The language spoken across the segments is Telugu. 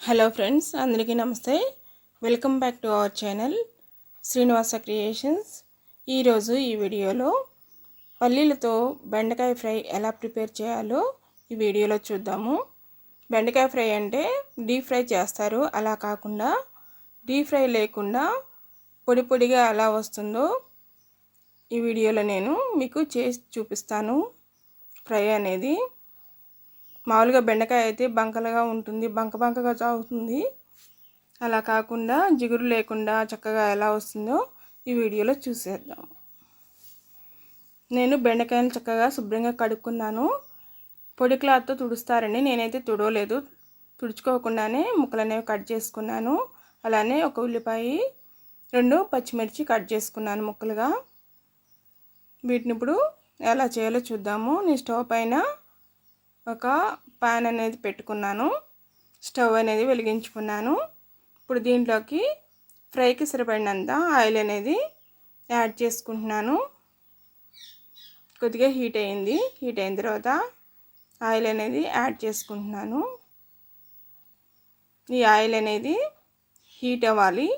హలో ఫ్రెండ్స్, అందరికీ నమస్తే. Welcome back to our channel Srinivasa creations. ఈరోజు ఈ వీడియోలో పల్లీలతో బెండకాయ ఫ్రై ఎలా ప్రిపేర్ చేయాలో ఈ వీడియోలో చూద్దాము. బెండకాయ ఫ్రై అంటే డీప్ ఫ్రై చేస్తారు, అలా కాకుండా డీప్ ఫ్రై లేకుండా పొడి పొడిగా ఎలా వస్తుందో ఈ వీడియోలో నేను మీకు చేసి చూపిస్తాను. ఫ్రై అనేది మామూలుగా బెండకాయ అయితే బంకలుగా ఉంటుంది, బంకగా సాగుతుంది. అలా కాకుండా జిగురు లేకుండా చక్కగా ఎలా వస్తుందో ఈ వీడియోలో చూసేద్దాం. నేను బెండకాయను చక్కగా శుభ్రంగా కడుక్కున్నాను. పొడి క్లాత్తో తుడుస్తారండి, నేనైతే తుడవలేదు. తుడుచుకోకుండానే ముక్కలు అనేవి కట్ చేసుకున్నాను. అలానే ఒక ఉల్లిపాయ, 2 పచ్చిమిర్చి కట్ చేసుకున్నాను ముక్కలుగా. వీటిని ఇప్పుడు ఎలా చేయాలో చూద్దాము. నేను స్టవ్ పైన ఒక పాన్ అనేది పెట్టుకున్నాను, స్టవ్ అనేది వెలిగించుకున్నాను. ఇప్పుడు దీంట్లోకి ఫ్రైకి సరిపడినంత ఆయిల్ అనేది యాడ్ చేసుకుంటున్నాను. కొద్దిగా హీట్ అయిన తర్వాత ఆయిల్ అనేది యాడ్ చేసుకుంటున్నాను. ఈ ఆయిల్ అనేది హీట్ అవ్వాలి.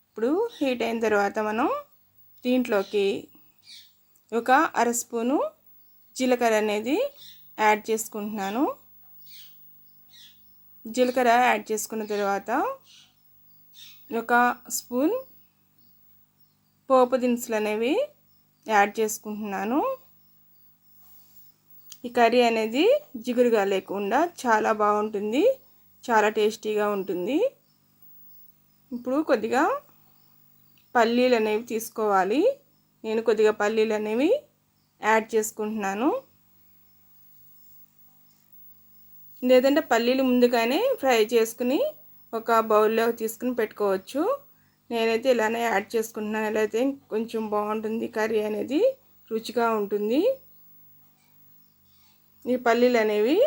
ఇప్పుడు హీట్ అయిన తర్వాత మనం దీంట్లోకి ఒక 1/2 స్పూను జీలకర్ర అనేది యాడ్ చేసుకుంటున్నాను. జీలకర్ర యాడ్ చేసుకున్న తర్వాత ఒక స్పూన్ పోపు దినుసులు అనేవి యాడ్ చేసుకుంటున్నాను. ఈ కర్రీ అనేది జిగురుగా లేకుండా చాలా బాగుంటుంది, చాలా టేస్టీగా ఉంటుంది. ఇప్పుడు కొద్దిగా పల్లీలు అనేవి తీసుకోవాలి. నేను కొద్దిగా పల్లీలు అనేవి యాడ్ చేసుకుంటున్నాను. లేదంటే పల్లీలు ముందుగానే ఫ్రై చేసుకుని ఒక బౌల్లో తీసుకుని పెట్టుకోవచ్చు. నేనైతే ఇలానే యాడ్ చేసుకుంటున్నాను. ఇలా అయితే కొంచెం బాగుంటుంది, కర్రీ అనేది రుచిగా ఉంటుంది. ఈ పల్లీలు అనేవి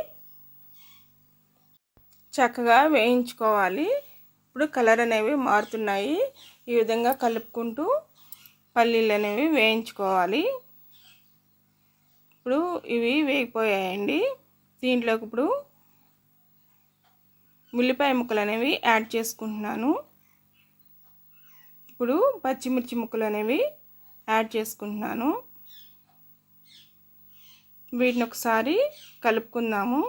చక్కగా వేయించుకోవాలి. ఇప్పుడు కలర్ అనేవి మారుతున్నాయి. ఈ విధంగా కలుపుకుంటూ పల్లీలు అనేవి వేయించుకోవాలి. ఇప్పుడు ఇవి వేగిపోయాయండి. దీంట్లోకి ఇప్పుడు ఉల్లిపాయ ముక్కలు అనేవి యాడ్ చేసుకుంటున్నాను. ఇప్పుడు పచ్చిమిర్చి ముక్కలు అనేవి యాడ్ చేసుకుంటున్నాను. వీటిని ఒకసారి కలుపుకుందాము.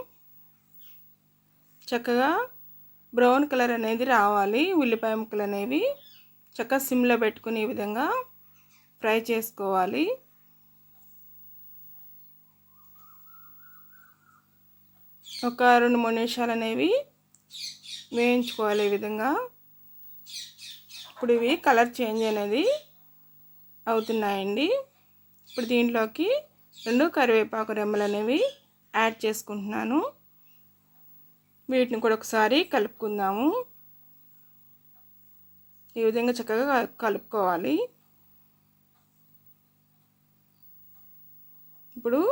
చక్కగా బ్రౌన్ కలర్ అనేది రావాలి. ఉల్లిపాయ ముక్కలు అనేవి చక్కగా సిమ్లో పెట్టుకుని ఈ విధంగా ఫ్రై చేసుకోవాలి. ఒక 2-3 నిమిషాలు అనేవి వేయించుకోవాలి ఈ విధంగా. ఇప్పుడు ఇవి కలర్ చేంజ్ అనేది అవుతున్నాయండి. ఇప్పుడు దీంట్లోకి 2 కరివేపాకు రెమ్మలు అనేవి యాడ్ చేసుకుంటున్నాను. వీటిని కూడా ఒకసారి కలుపుకుందాము. ఈ విధంగా చక్కగా కలుపుకోవాలి. ఇప్పుడు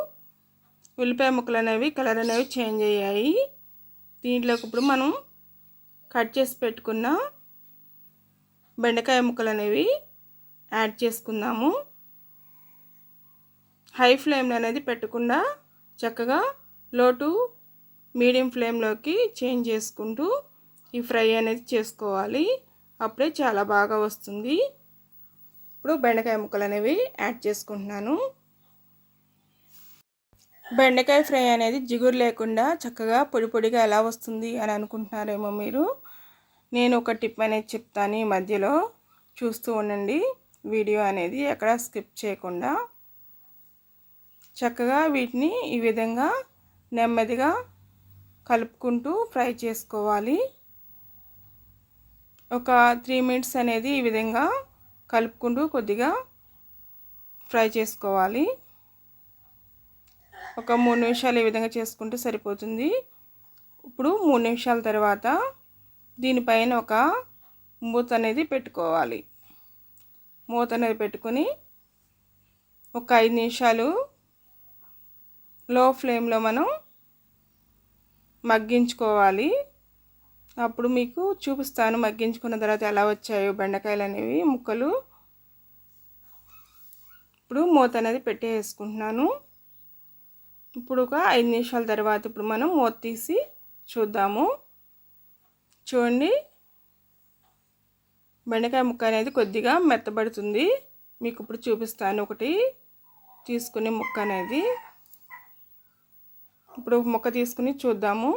ఉల్లిపాయ ముక్కలు అనేవి కలర్ అనేవి చేంజ్ అయ్యాయి. దీంట్లోకి ఇప్పుడు మనం కట్ చేసి పెట్టుకున్న బెండకాయ ముక్కలు అనేవి యాడ్ చేసుకుందాము. హై ఫ్లేమ్ అనేది పెట్టకుండా చక్కగా లో టు మీడియం ఫ్లేమ్లోకి చేంజ్ చేసుకుంటూ ఈ ఫ్రై అనేది చేసుకోవాలి. అప్పుడే చాలా బాగా వస్తుంది. ఇప్పుడు బెండకాయ ముక్కలు అనేవి యాడ్ చేసుకుంటున్నాను. బెండకాయ ఫ్రై అనేది జిగురు లేకుండా చక్కగా పొడి పొడిగా ఎలా వస్తుంది అని అనుకుంటున్నారేమో మీరు. నేను ఒక టిప్ అనేది చెప్తాను, ఈ మధ్యలో చూస్తూ ఉండండి. వీడియో అనేది ఎక్కడ స్కిప్ చేయకుండా చక్కగా వీటిని ఈ విధంగా నెమ్మదిగా కలుపుకుంటూ ఫ్రై చేసుకోవాలి. ఒక 3 మినిట్స్ అనేది ఈ విధంగా కలుపుకుంటూ కొద్దిగా ఫ్రై చేసుకోవాలి. ఒక 3 నిమిషాలు ఈ విధంగా చేసుకుంటే సరిపోతుంది. ఇప్పుడు 3 నిమిషాల తర్వాత దీనిపైన ఒక మూత అనేది పెట్టుకోవాలి. మూత అనేది పెట్టుకొని ఒక 5 నిమిషాలు లో ఫ్లేమ్లో మనం మగ్గించుకోవాలి. అప్పుడు మీకు చూపిస్తాను మగ్గించుకున్న తర్వాత ఎలా వచ్చాయో బెండకాయలు అనేవి ముక్కలు. ఇప్పుడు మూత అనేది పెట్టేసుకుంటున్నాను. ఇప్పుడు ఒక 5 నిమిషాల తర్వాత ఇప్పుడు మనం మూత తీసి చూద్దాము. చూడండి, బెండకాయ ముక్క అనేది కొద్దిగా మెత్తబడుతుంది. మీకు ఇప్పుడు చూపిస్తాను ఒకటి తీసుకుని ముక్క అనేది. ఇప్పుడు ముక్క తీసుకుని చూద్దాము.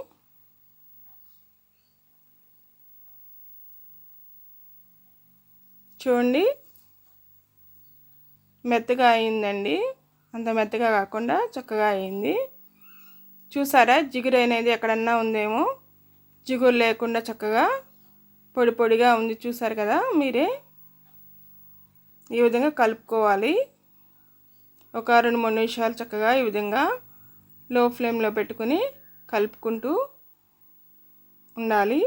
చూడండి, మెత్తగా అయిందండి. అంత మెత్తగా కాకుండా చక్కగా అయింది. చూసారా, జిగురు అనేది ఎక్కడన్నా ఉందేమో, జిగురు లేకుండా చక్కగా పొడి పొడిగా ఉంది. చూసారు కదా మీరే. ఈ విధంగా కలుపుకోవాలి. ఒక 2-3 నిమిషాలు చక్కగా ఈ విధంగా లో ఫ్లేమ్లో పెట్టుకుని కలుపుకుంటూ ఉండాలి.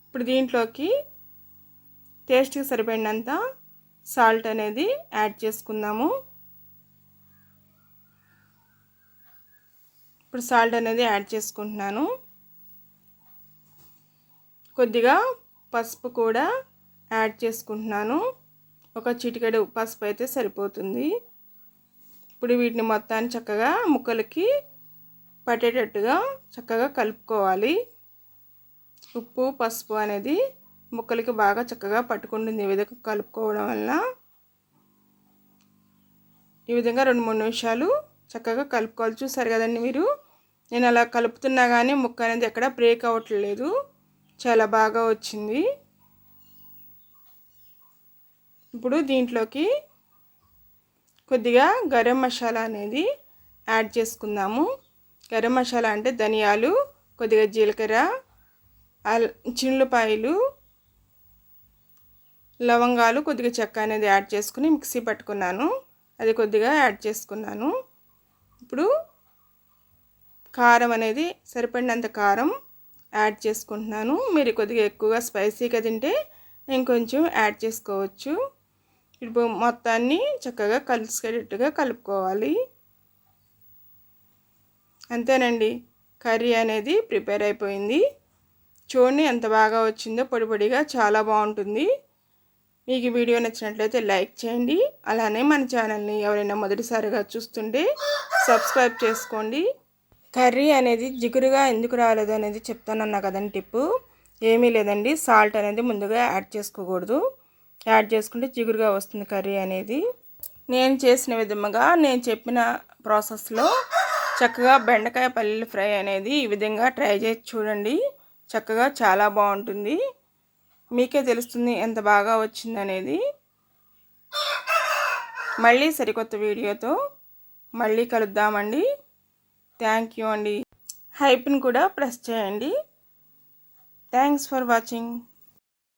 ఇప్పుడు దీంట్లోకి టేస్ట్కి సరిపడినంత సాల్ట్ అనేది యాడ్ చేసుకుందాము. ఇప్పుడు సాల్ట్ అనేది యాడ్ చేసుకుంటున్నాను. కొద్దిగా పసుపు కూడా యాడ్ చేసుకుంటున్నాను. ఒక చిటికెడు పసుపు అయితే సరిపోతుంది. ఇప్పుడు వీటిని మొత్తాన్ని చక్కగా ముక్కలకి పట్టేటట్టుగా చక్కగా కలుపుకోవాలి. ఉప్పు పసుపు అనేది ముక్కలకి బాగా చక్కగా పట్టుకుంటుంది. ఈ విధంగా కలుపుకోవడం వల్ల ఈ విధంగా 2-3 నిమిషాలు చక్కగా కలుపుకోవాలి. చూసారు కదండి మీరు, నేను అలా కలుపుతున్నా కానీ ముక్క అనేది ఎక్కడ బ్రేక్ అవ్వట్లేదు, చాలా బాగా వచ్చింది. ఇప్పుడు దీంట్లోకి కొద్దిగా గరం మసాలా అనేది యాడ్ చేసుకుందాము. గరం మసాలా అంటే ధనియాలు, కొద్దిగా జీలకర్ర, చిన్నులపాయలు, లవంగాలు, కొద్దిగా చెక్క అనేది యాడ్ చేసుకుని మిక్సీ పట్టుకున్నాను. అది కొద్దిగా యాడ్ చేసుకున్నాను. ఇప్పుడు కారం అనేది సరిపడినంత కారం యాడ్ చేసుకుంటున్నాను. మీరు కొద్దిగా ఎక్కువగా స్పైసీగా తింటే ఇంకొంచెం యాడ్ చేసుకోవచ్చు. ఇప్పుడు మొత్తాన్ని చక్కగా కలిసేటట్టుగా కలుపుకోవాలి. అంతేనండి, కర్రీ అనేది ప్రిపేర్ అయిపోయింది. చూడండి ఎంత బాగా వచ్చిందో, పొడి పొడిగా చాలా బాగుంటుంది. మీకు ఈ వీడియో నచ్చినట్లయితే లైక్ చేయండి. అలానే మన ఛానల్ని ఎవరైనా మొదటిసారిగా చూస్తుంటే సబ్స్క్రైబ్ చేసుకోండి. కర్రీ అనేది జిగురుగా ఎందుకు రాలేదు అనేది చెప్తానన్నా కదండి టిప్పు. ఏమీ లేదండి, సాల్ట్ అనేది ముందుగా యాడ్ చేసుకోకూడదు. యాడ్ చేసుకుంటే జిగురుగా వస్తుంది కర్రీ అనేది. నేను చేసిన విధముగా, నేను చెప్పిన ప్రాసెస్లో చక్కగా బెండకాయ పల్లీల ఫ్రై అనేది ఈ విధంగా ట్రై చేసి చూడండి. చక్కగా చాలా బాగుంటుంది. మీకే తెలుస్తుంది ఎంత బాగా వచ్చిందనేది. మళ్ళీ సరికొత్త వీడియోతో మళ్ళీ కలుద్దామండి. థ్యాంక్ యూ అండి. హైప్ని కూడా ప్రెస్ చేయండి. Thanks for watching.